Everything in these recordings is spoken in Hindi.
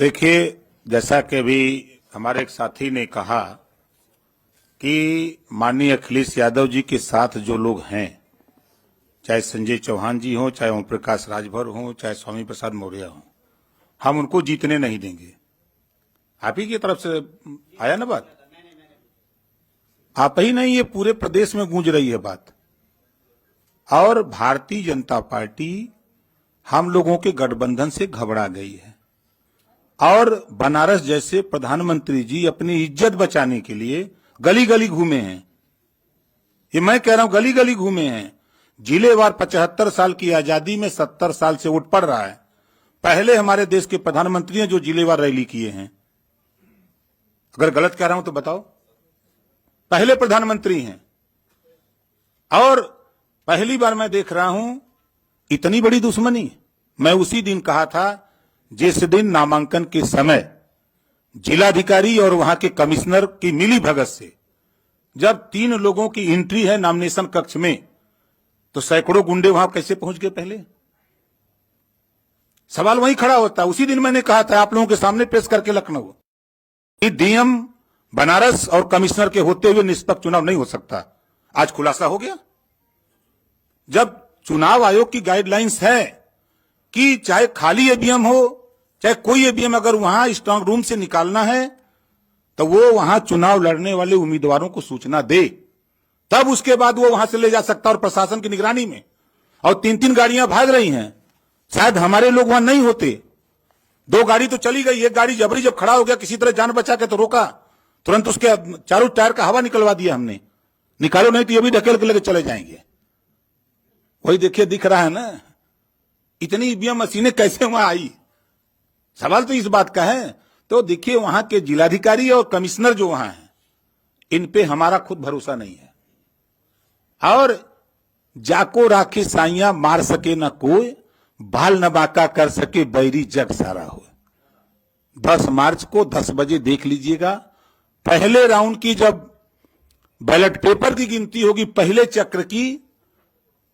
देखिए, जैसा कि अभी हमारे एक साथी ने कहा कि माननीय अखिलेश यादव जी के साथ जो लोग हैं, चाहे संजय चौहान जी हों, चाहे ओम प्रकाश राजभर हों, चाहे स्वामी प्रसाद मौर्य हों, हम उनको जीतने नहीं देंगे। आप ही की तरफ से आया ना बात? आप ही नहीं, ये पूरे प्रदेश में गूंज रही है बात। और भारतीय जनता पार्टी हम लोगों के गठबंधन से घबरा गई है और बनारस जैसे प्रधानमंत्री जी अपनी इज्जत बचाने के लिए गली गली घूमे हैं। ये मैं कह रहा हूं, गली गली घूमे हैं। जिलेवार 75 साल की आजादी में 70 साल से उठ पड़ रहा है। पहले हमारे देश के प्रधानमंत्री हैं जो जिलेवार रैली किए हैं। अगर गलत कह रहा हूं तो बताओ। पहले प्रधानमंत्री हैं और पहली बार मैं देख रहा हूं इतनी बड़ी दुश्मनी। मैं उसी दिन कहा था जिस दिन नामांकन के समय जिलाधिकारी और वहां के कमिश्नर की मिली भगत से जब 3 लोगों की एंट्री है नॉमिनेशन कक्ष में, तो सैकड़ों गुंडे वहां कैसे पहुंच गए? पहले सवाल वहीं खड़ा होता है। उसी दिन मैंने कहा था आप लोगों के सामने पेश करके लखनऊ कि डीएम बनारस और कमिश्नर के होते हुए निष्पक्ष चुनाव नहीं हो सकता। आज खुलासा हो गया। जब चुनाव आयोग की गाइडलाइंस है कि चाहे खाली ईवीएम हो चाहे कोई ईवीएम, अगर वहां स्ट्रांग रूम से निकालना है तो वो वहां चुनाव लड़ने वाले उम्मीदवारों को सूचना दे, तब उसके बाद वो वहां से ले जा सकता। और प्रशासन की निगरानी में। और 3-3 गाड़ियां भाग रही हैं। शायद हमारे लोग वहां नहीं होते। 2 गाड़ी तो चली गई, एक गाड़ी जबरी जब खड़ा हो गया किसी तरह जान बचा के तो रोका, तुरंत उसके चारों टायर का हवा निकलवा दिया हमने। निकालो नहीं तो ये भी ढकेल के लेके चले जाएंगे। वही देखिए, दिख रहा है ना इतनी ईवीएम मशीनें कैसे वहां आई। सवाल तो इस बात का है। तो देखिए, वहां के जिलाधिकारी और कमिश्नर जो वहां हैं, इन पे हमारा खुद भरोसा नहीं है। और जाको राखे साइया मार सके न कोई, बाल न बाका कर सके बैरी जग सारा हो। 10 मार्च को 10 बजे देख लीजिएगा। पहले राउंड की जब बैलेट पेपर की गिनती होगी पहले चक्र की,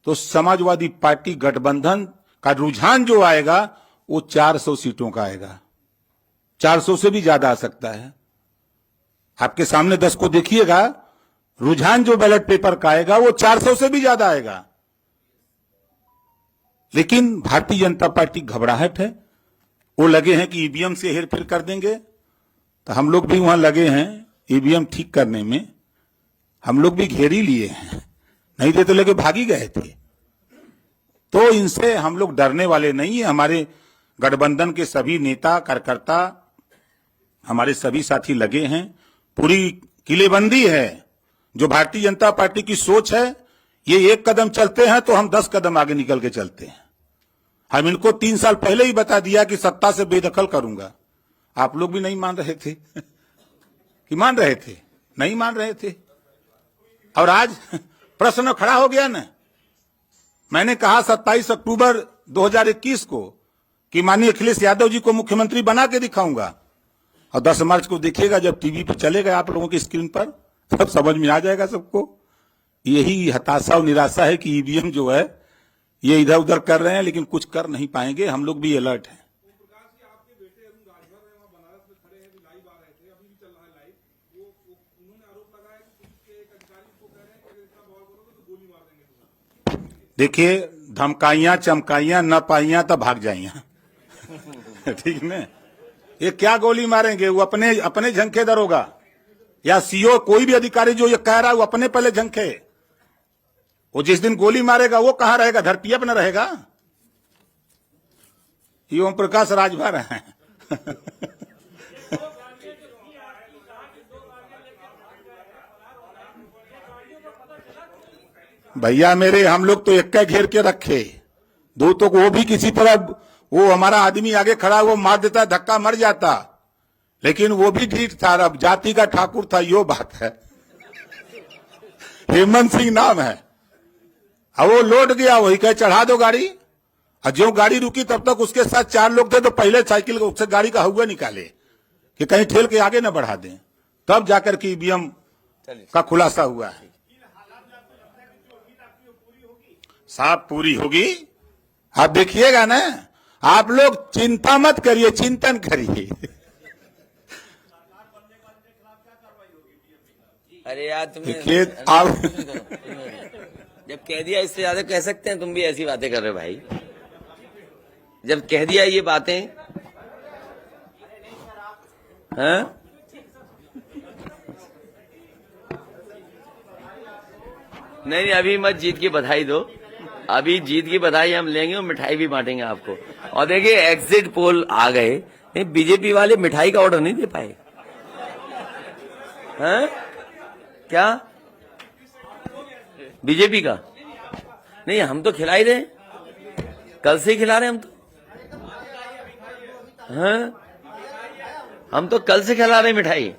तो समाजवादी पार्टी गठबंधन का रुझान जो आएगा वो 400 सीटों का आएगा। 400 से भी ज्यादा आ सकता है। आपके सामने 10 को देखिएगा, रुझान जो बैलेट पेपर का आएगा वो 400 से भी ज्यादा आएगा। लेकिन भारतीय जनता पार्टी घबराहट है। वो लगे हैं कि ईवीएम से हेरफेर कर देंगे। तो हम लोग भी वहां लगे हैं ईवीएम ठीक करने में। हम लोग भी घेर ही लिए हैं, नहीं थे तो लेके भागी गए थे। तो इनसे हम लोग डरने वाले नहीं है। हमारे गठबंधन के सभी नेता कार्यकर्ता, हमारे सभी साथी लगे हैं। पूरी किलेबंदी है। जो भारतीय जनता पार्टी की सोच है, ये 1 कदम चलते हैं तो हम 10 कदम आगे निकल के चलते हैं। हम इनको 3 साल पहले ही बता दिया कि सत्ता से बेदखल करूंगा। आप लोग भी नहीं मान रहे थे कि मान रहे थे? नहीं मान रहे थे। और आज प्रश्न खड़ा हो गया ना। मैंने कहा 27 अक्टूबर 2021 को कि माननीय अखिलेश यादव जी को मुख्यमंत्री बना के दिखाऊंगा। और 10 मार्च को देखिएगा जब टीवी पर चलेगा आप लोगों की स्क्रीन पर, तब समझ में आ जाएगा सबको। यही हताशा और निराशा है कि ईवीएम जो है ये इधर उधर कर रहे हैं लेकिन कुछ कर नहीं पाएंगे। हम लोग भी अलर्ट हैं। देखिए, धमकाइयां चमकाइयां न पाइयां तब भाग जाइयां। ठीक है। ये क्या गोली मारेंगे? वो अपने झंखे दरोगा या सीओ कोई भी अधिकारी जो ये कह रहा है वो अपने पहले झंखे। वो जिस दिन गोली मारेगा वो कहां रहेगा? धरतीय पर न रहेगा। ये ओम प्रकाश राजभर है। भैया मेरे, हम लोग तो एक घेर के रखे। 2 तो वो भी किसी तरह वो हमारा आदमी आगे खड़ा वो मार देता, धक्का मर जाता। लेकिन वो भी ठीक था। अब जाति का ठाकुर था, यो बात है। हेमंत सिंह नाम है। अब वो लौट गया, वही कहे चढ़ा दो गाड़ी। और जो गाड़ी रुकी तब तक उसके साथ 4 लोग थे, तो पहले साइकिल उससे गाड़ी का हुआ निकाले कि कहीं ठेल के आगे न बढ़ा दें। तब जाकर के ईवीएम का खुलासा हुआ है। साहब पूरी होगी। आप देखिएगा ना, आप लोग चिंता मत करिए, चिंतन करिए। अरे यार तुमने आप जब कह दिया इससे ज्यादा कह सकते हैं? तुम भी ऐसी बातें कर रहे हो भाई। जब कह दिया ये बातें, हाँ? नहीं, अभी मत जीत की बधाई दो। अभी जीत की बधाई हम लेंगे और मिठाई भी बांटेंगे आपको। और देखिए एग्जिट पोल आ गए, बीजेपी वाले मिठाई का ऑर्डर नहीं दे पाए। हैं? क्या बीजेपी का? नहीं, हम तो खिला ही रहे, कल से ही खिला रहे हम तो। हाँ, हम तो कल से खिला रहे मिठाई।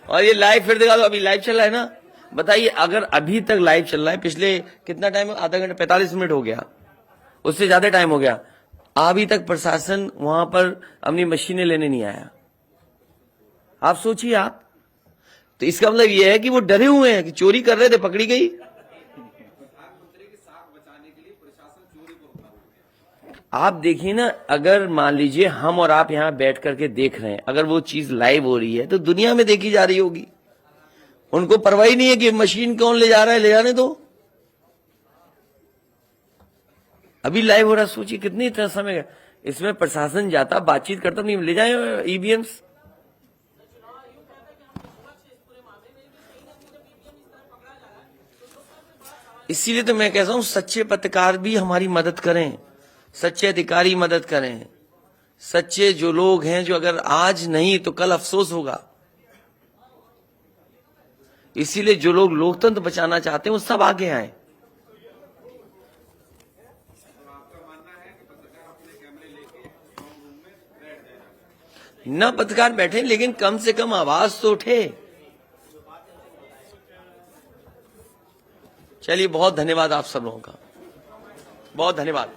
और ये लाइव फिर दिखा दो, अभी लाइव चल रहा है ना। बताइए, अगर अभी तक लाइव चल रहा है, पिछले कितना टाइम, आधा घंटा 45 मिनट हो गया, उससे ज्यादा टाइम हो गया, अभी तक प्रशासन वहां पर अपनी मशीनें लेने नहीं आया। आप सोचिए आप, तो इसका मतलब यह है कि वो डरे हुए हैं कि चोरी कर रहे थे, पकड़ी गई। आप देखिए ना, अगर मान लीजिए हम और आप यहां बैठ करके देख रहे हैं, अगर वो चीज लाइव हो रही है तो दुनिया में देखी जा रही होगी। उनको परवाह ही नहीं है कि मशीन कौन ले जा रहा है, ले जाने दो। अभी लाइव हो रहा, सोचिए कितनी इतना समय इसमें प्रशासन जाता, बातचीत करता, नहीं ले जाए ईवीएम्स। इसीलिए तो मैं कहता हूं सच्चे पत्रकार भी हमारी मदद करें, सच्चे अधिकारी मदद करें, सच्चे जो लोग हैं, जो अगर आज नहीं तो कल अफसोस होगा। इसीलिए जो लोग लोकतंत्र बचाना चाहते हैं वो सब आगे आए। न पत्रकार बैठे, लेकिन कम से कम आवाज तो उठे। चलिए, बहुत धन्यवाद आप सब लोगों का, बहुत धन्यवाद।